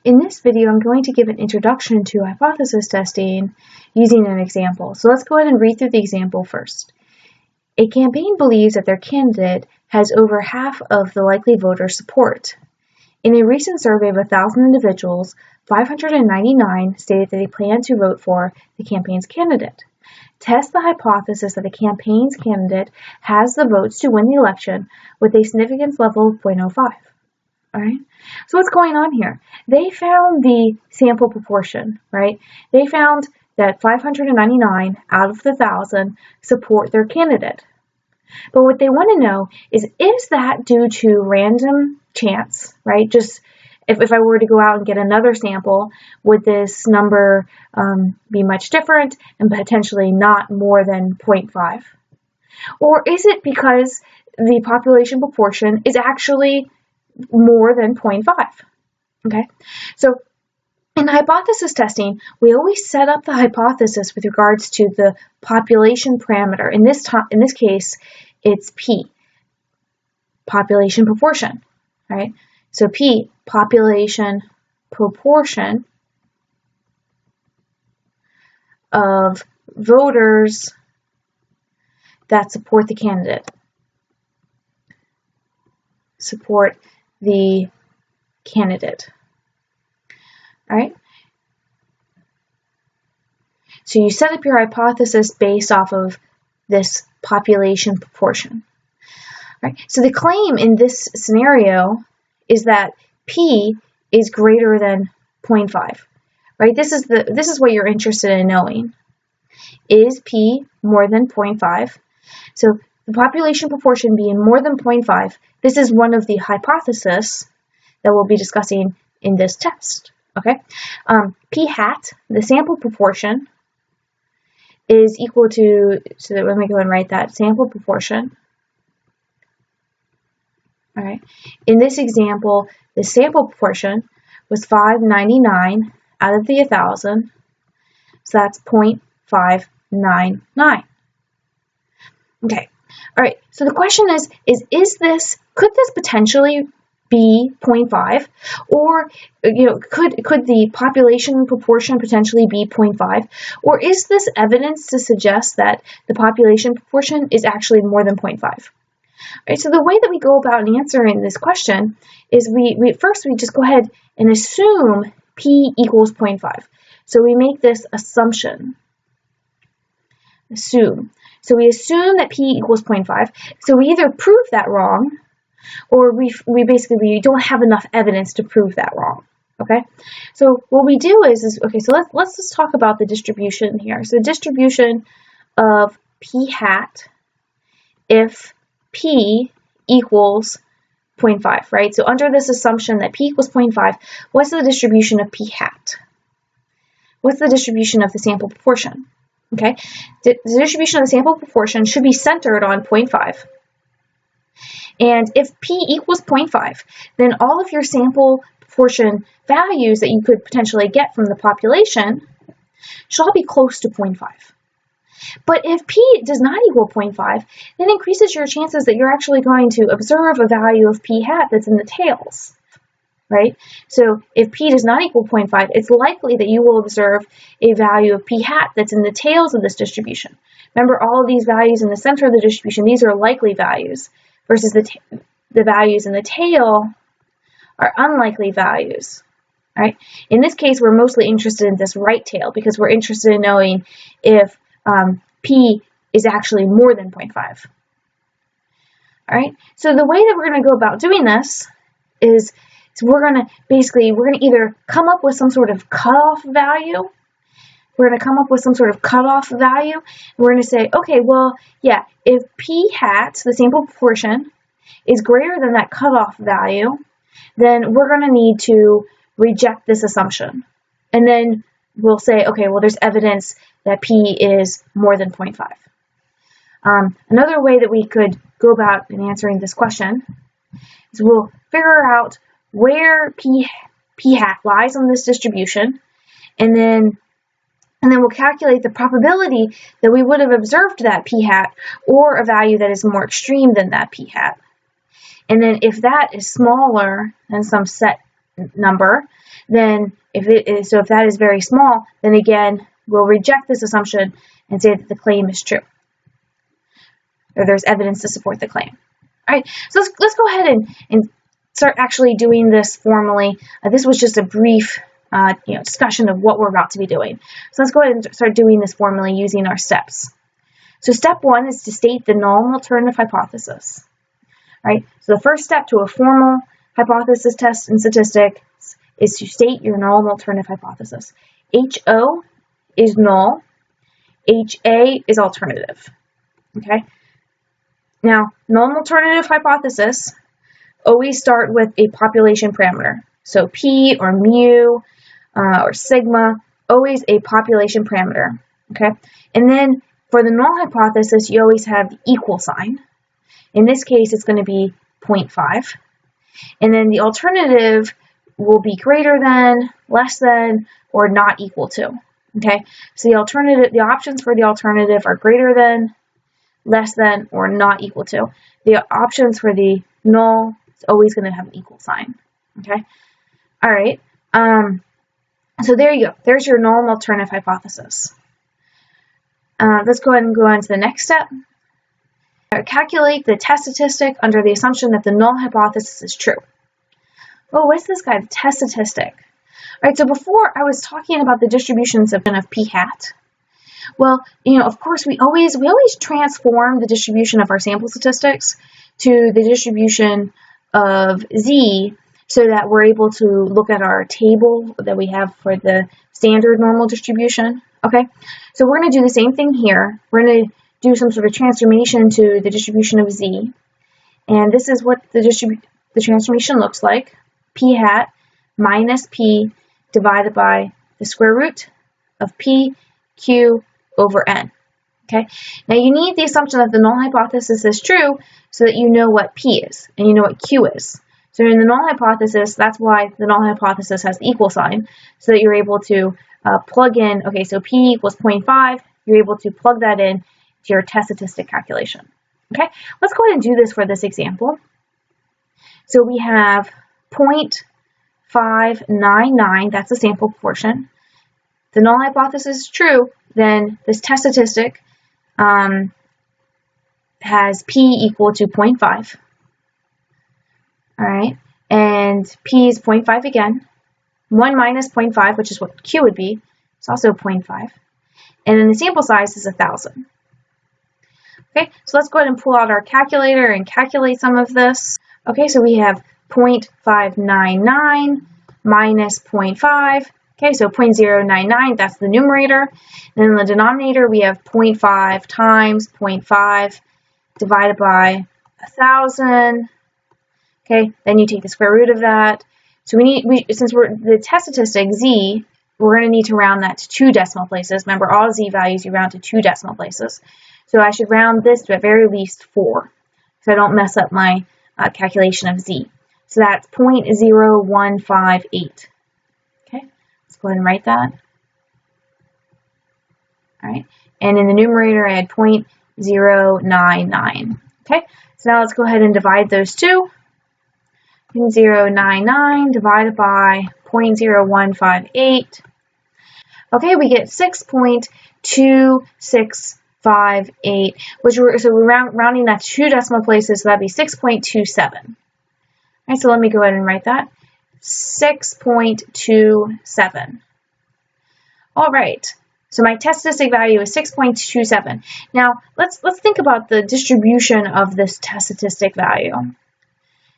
In this video, I'm going to give an introduction to hypothesis testing using an example. So let's go ahead and read through the example first. A campaign believes that their candidate has over half of the likely voter support. In a recent survey of 1,000 individuals, 599 stated that they plan to vote for the campaign's candidate. Test the hypothesis that the campaign's candidate has the votes to win the election with a significance level of 0.05. All right. So what's going on here? They found the sample proportion, right? They found that 599 out of the 1,000 support their candidate. But what they want to know is that due to random chance, right? Just if I were to go out and get another sample, would this number be much different and potentially not more than 0.5? Or is it because the population proportion is actually more than 0.5? Okay, so in hypothesis testing, we always set up the hypothesis with regards to the population parameter. In this case, it's P, population proportion, right? So P, population proportion of voters that support the candidate. Support the candidate. All right. So you set up your hypothesis based off of this population proportion. All right. So the claim in this scenario is that P is greater than 0.5. Right? This is what you're interested in knowing. Is P more than 0.5? So the population proportion being more than 0.5, this is one of the hypotheses that we'll be discussing in this test. Okay, P hat, the sample proportion, is equal to, so let me go and write that, sample proportion. All right, in this example, the sample proportion was 599 out of the 1,000, so that's 0.599. Okay. All right, so the question is could this potentially be 0.5, or could the population proportion potentially be 0.5, or is this evidence to suggest that the population proportion is actually more than 0.5? All right, so the way that we go about answering this question is we first just go ahead and assume P equals 0.5. So we make this assumption. Assume. So we assume that P equals 0.5. So we either prove that wrong, or we don't have enough evidence to prove that wrong. Okay. So what we do is okay. So let's just talk about the distribution here. So the distribution of P hat if P equals 0.5, right? So under this assumption that P equals 0.5, what's the distribution of P hat? What's the distribution of the sample proportion? Okay, the distribution of the sample proportion should be centered on 0.5. And if P equals 0.5, then all of your sample proportion values that you could potentially get from the population should all be close to 0.5. But if P does not equal 0.5, then it increases your chances that you're actually going to observe a value of P hat that's in the tails. Right? So if P does not equal 0.5, it's likely that you will observe a value of P hat that's in the tails of this distribution. Remember, all of these values in the center of the distribution, these are likely values, versus the values in the tail are unlikely values. Right? In this case, we're mostly interested in this right tail because we're interested in knowing if P is actually more than 0.5. All right? So the way that we're going to go about doing this is we're going to either come up with some sort of cutoff value. We're going to come up with some sort of cutoff value. And we're going to say, okay, well, yeah, if P hat, the sample proportion, is greater than that cutoff value, then we're going to need to reject this assumption. And then we'll say, okay, well, there's evidence that P is more than 0.5. Another way that we could go about in answering this question is we'll figure out where P hat lies on this distribution, and then we'll calculate the probability that we would have observed that P hat or a value that is more extreme than that P hat. And then if that is smaller than some set number, then if that is very small, then again, we'll reject this assumption and say that the claim is true, or there's evidence to support the claim. All right, so let's go ahead and start actually doing this formally. This was just a brief discussion of what we're about to be doing. So let's go ahead and start doing this formally using our steps. So step 1 is to state the null and alternative hypothesis. All right, so the first step to a formal hypothesis test in statistics is to state your null and alternative hypothesis. HO is null, HA is alternative. Okay. Now, null and alternative hypothesis always start with a population parameter. So P or mu or sigma, always a population parameter. Okay. And then for the null hypothesis, you always have the equal sign. In this case, it's going to be 0.5. And then the alternative will be greater than, less than, or not equal to. Okay. So the options for the alternative are greater than, less than, or not equal to. The options for the null is always going to have an equal sign. Okay. All right. So there you go. There's your null and alternative hypothesis. Let's go ahead and go on to the next step. Calculate the test statistic under the assumption that the null hypothesis is true. Oh, what's this guy? The test statistic. All right. So before I was talking about the distributions of p hat. Well, of course, we always transform the distribution of our sample statistics to the distribution of z so that we're able to look at our table that we have for the standard normal distribution. Okay, so we're going to do the same thing here. We're going to do some sort of transformation to the distribution of z. And this is what the transformation looks like. P hat minus p divided by the square root of p q over n. Okay, now you need the assumption that the null hypothesis is true so that you know what p is and you know what q is. So in the null hypothesis, that's why the null hypothesis has the equal sign, so that you're able to plug in, okay, so p equals 0.5, you're able to plug that in to your test statistic calculation. Okay, let's go ahead and do this for this example. So we have 0.599, that's the sample proportion. The null hypothesis is true, then this test statistic has p equal to 0.5. All right, and p is 0.5 again. 1 minus 0.5, which is what q would be, is also 0.5. And then the sample size is 1,000. Okay, so let's go ahead and pull out our calculator and calculate some of this. Okay, so we have 0.599 minus 0.5. Okay, so 0.099, that's the numerator. And in the denominator, we have 0.5 times 0.5 divided by 1,000. Okay, then you take the square root of that. So since we're the test statistic z, we're going to need to round that to 2 decimal places. Remember, all z values you round to 2 decimal places. So I should round this to at very least 4, so I don't mess up my calculation of z. So that's 0.0158. Okay, let's go ahead and write that. All right, and in the numerator I had 0.099. Okay, so now let's go ahead and divide those two. 0.099 divided by 0.0158. Okay, we get 6.2658, so we're rounding that to 2 decimal places, so that'd be 6.27. All right, so let me go ahead and write that. 6.27. All right, so my test statistic value is 6.27. Now, let's think about the distribution of this test statistic value.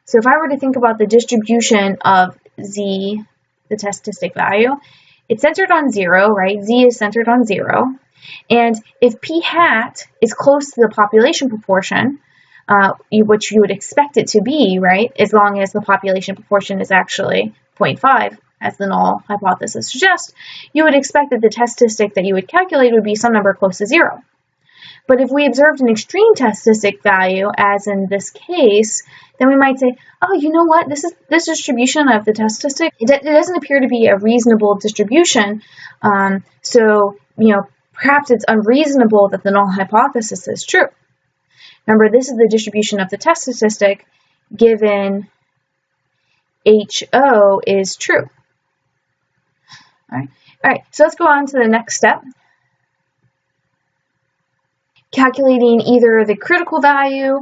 So if I were to think about the distribution of z, the test statistic value, it's centered on 0, right? Z is centered on 0. And if p hat is close to the population proportion, which you would expect it to be, right, as long as the population proportion is actually 0.5, as the null hypothesis suggests, you would expect that the test statistic that you would calculate would be some number close to 0. But if we observed an extreme test statistic value, as in this case, then we might say, oh, you know what, this distribution of the test statistic, it doesn't appear to be a reasonable distribution, so, perhaps it's unreasonable that the null hypothesis is true. Remember, this is the distribution of the test statistic given HO is true. All right, so let's go on to the next step. Calculating either the critical value,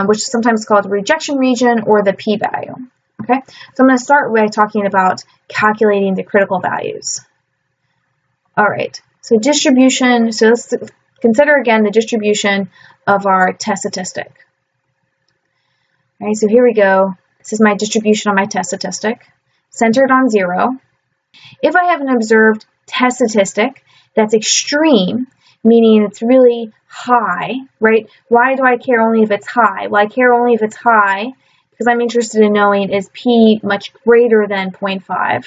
which is sometimes called the rejection region, or the p-value. Okay, so I'm going to start by talking about calculating the critical values. All right, so distribution, so let's consider again the distribution of our test statistic. All right, so here we go. This is my distribution on my test statistic, centered on 0. If I have an observed test statistic that's extreme, meaning it's really high, right? Why do I care only if it's high? Well, I care only if it's high because I'm interested in knowing is p much greater than 0.5,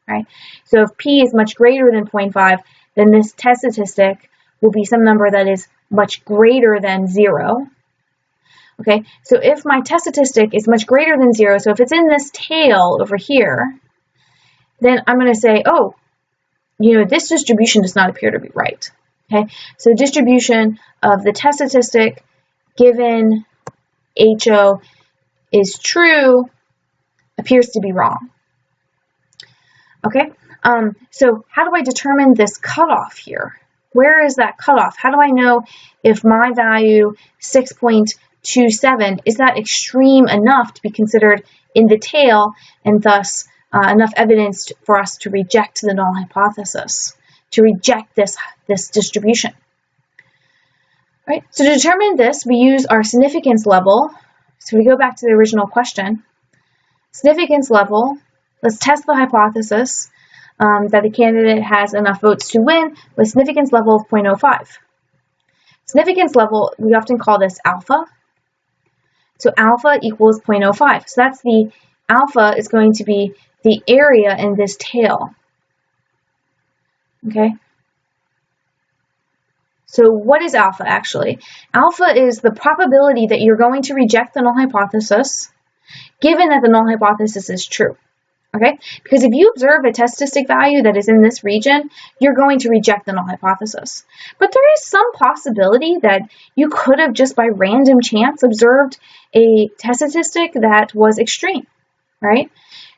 right? So if p is much greater than 0.5, then this test statistic will be some number that is much greater than 0. Okay, so if my test statistic is much greater than 0, so if it's in this tail over here, then I'm going to say, oh, you know, this distribution does not appear to be right. Okay, so the distribution of the test statistic given HO is true appears to be wrong. Okay, so how do I determine this cutoff here? Where is that cutoff? How do I know if my value 6.27 is that extreme enough to be considered in the tail and thus enough evidence for us to reject the null hypothesis, to reject this distribution? Right? So to determine this, we use our significance level. So we go back to the original question. Significance level, let's test the hypothesis that the candidate has enough votes to win with significance level of 0.05. Significance level, we often call this alpha. So alpha equals 0.05. So that's the alpha is going to be the area in this tail. Okay. So what is alpha actually? Alpha is the probability that you're going to reject the null hypothesis given that the null hypothesis is true. Okay? Because if you observe a test statistic value that is in this region, you're going to reject the null hypothesis. But there is some possibility that you could have just by random chance observed a test statistic that was extreme, right?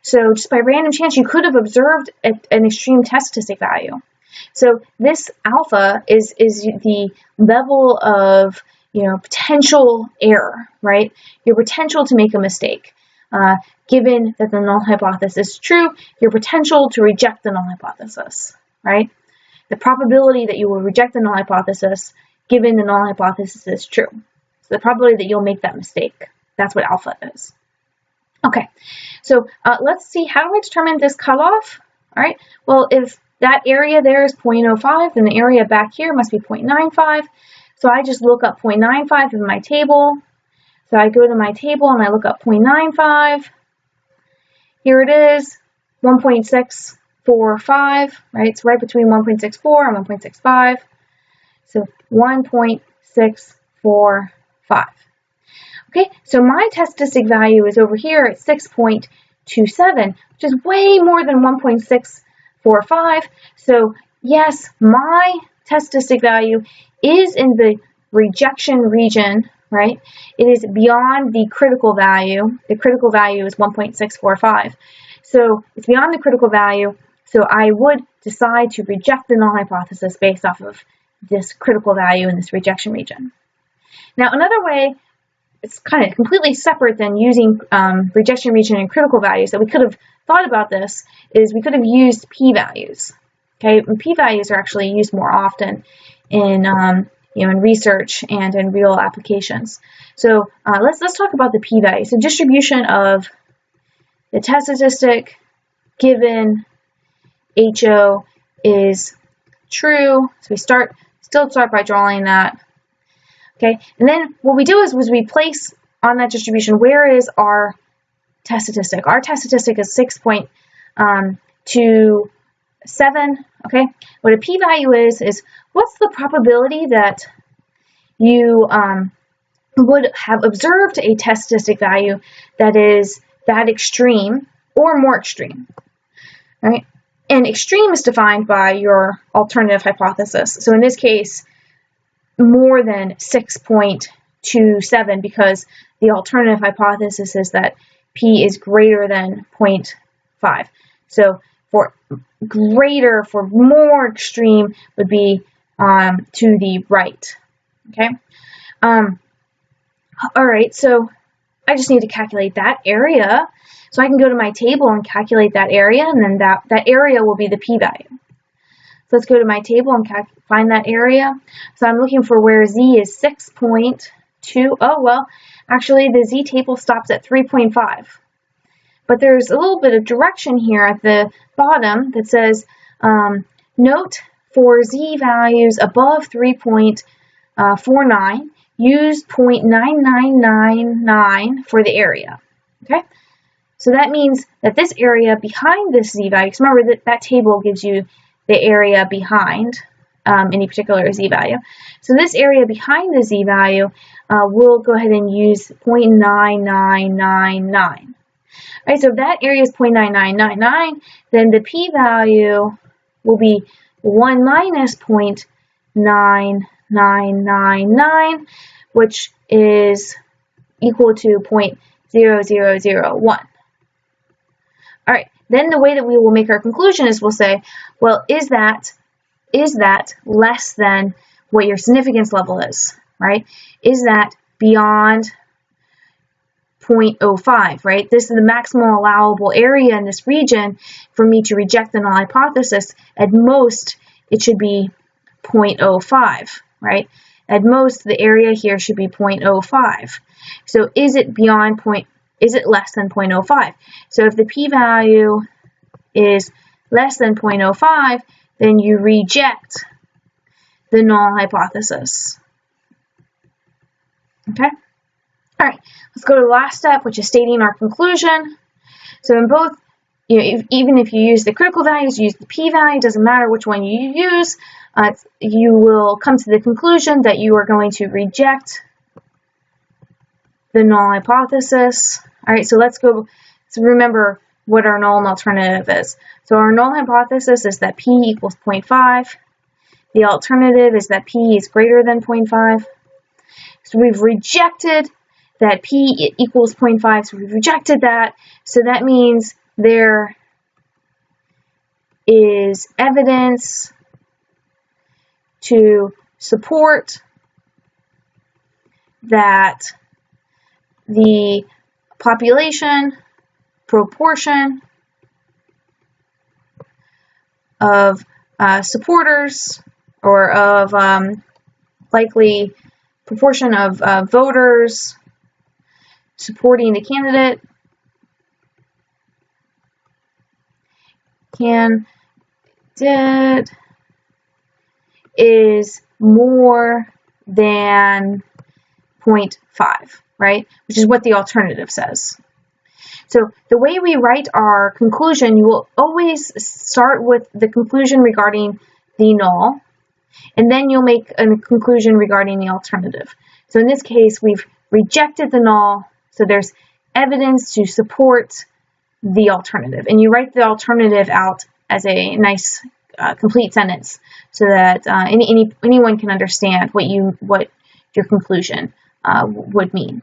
So just by random chance, you could have observed an extreme test statistic value. So this alpha is the level of, you know, potential error, right? Your potential to make a mistake. Given that the null hypothesis is true, your potential to reject the null hypothesis, right? The probability that you will reject the null hypothesis given the null hypothesis is true. So the probability that you'll make that mistake. That's what alpha is. Okay, so let's see, how do I determine this cutoff? All right, well, if that area there is 0.05, then the area back here must be 0.95. So I just look up 0.95 in my table. So I go to my table and I look up 0.95. Here it is, 1.645, right? It's right between 1.64 and 1.65. So 1.645. Okay, so my test statistic value is over here at 6.27, which is way more than 1.645. So yes, my test statistic value is in the rejection region, right? It is beyond the critical value. The critical value is 1.645. So it's beyond the critical value. So I would decide to reject the null hypothesis based off of this critical value in this rejection region. Now, another way, it's kind of completely separate than using rejection region and critical values that we could have thought about this, is we could have used p-values. Okay, and p-values are actually used more often in in research and in real applications. So let's talk about the p-value. So distribution of the test statistic given HO is true. So we still start by drawing that. Okay, and then what we do is we place on that distribution, where is our test statistic? Our test statistic is 6.27. Okay, what a p-value is what's the probability that you would have observed a test statistic value that is that extreme or more extreme, right? And extreme is defined by your alternative hypothesis. So in this case, more than 6.27, because the alternative hypothesis is that p is greater than 0.5. So for greater, for more extreme, would be to the right. Okay. All right, so I just need to calculate that area. So I can go to my table and calculate that area, and then that area will be the p-value. So let's go to my table and find that area. So I'm looking for where z is 6.2. Oh, well, actually the z table stops at 3.5. But there's a little bit of direction here at the bottom that says, note for z values above 3.49, use 0.9999 for the area. Okay? So that means that this area behind this z value, because remember that table gives you the area behind any particular z value. So this area behind the z value, we'll go ahead and use 0.9999. All right, so if that area is 0.9999, then the p-value will be 1 minus 0.9999, which is equal to 0.0001. All right, then the way that we will make our conclusion is we'll say, well, is that less than what your significance level is, right? Is that beyond 0.05, right? This is the maximum allowable area in this region for me to reject the null hypothesis. At most, it should be 0.05, right? At most, the area here should be 0.05. So is it less than 0.05? So if the p-value is less than 0.05, then you reject the null hypothesis. Okay? All right, let's go to the last step, which is stating our conclusion. So in both, even if you use the critical values, use the p-value, doesn't matter which one you use, you will come to the conclusion that you are going to reject the null hypothesis. All right, so let's go. So remember what our null and alternative is. So our null hypothesis is that p equals 0.5. The alternative is that p is greater than 0.5. So we've rejected that p equals 0.5, so we've rejected that. So that means there is evidence to support that the population proportion of supporters, or of likely proportion of voters supporting the candidate is more than 0.5, right? Which is what the alternative says. So the way we write our conclusion, you will always start with the conclusion regarding the null, and then you'll make a conclusion regarding the alternative. So in this case, we've rejected the null, so there's evidence to support the alternative. And you write the alternative out as a nice complete sentence so that anyone can understand what your conclusion would mean.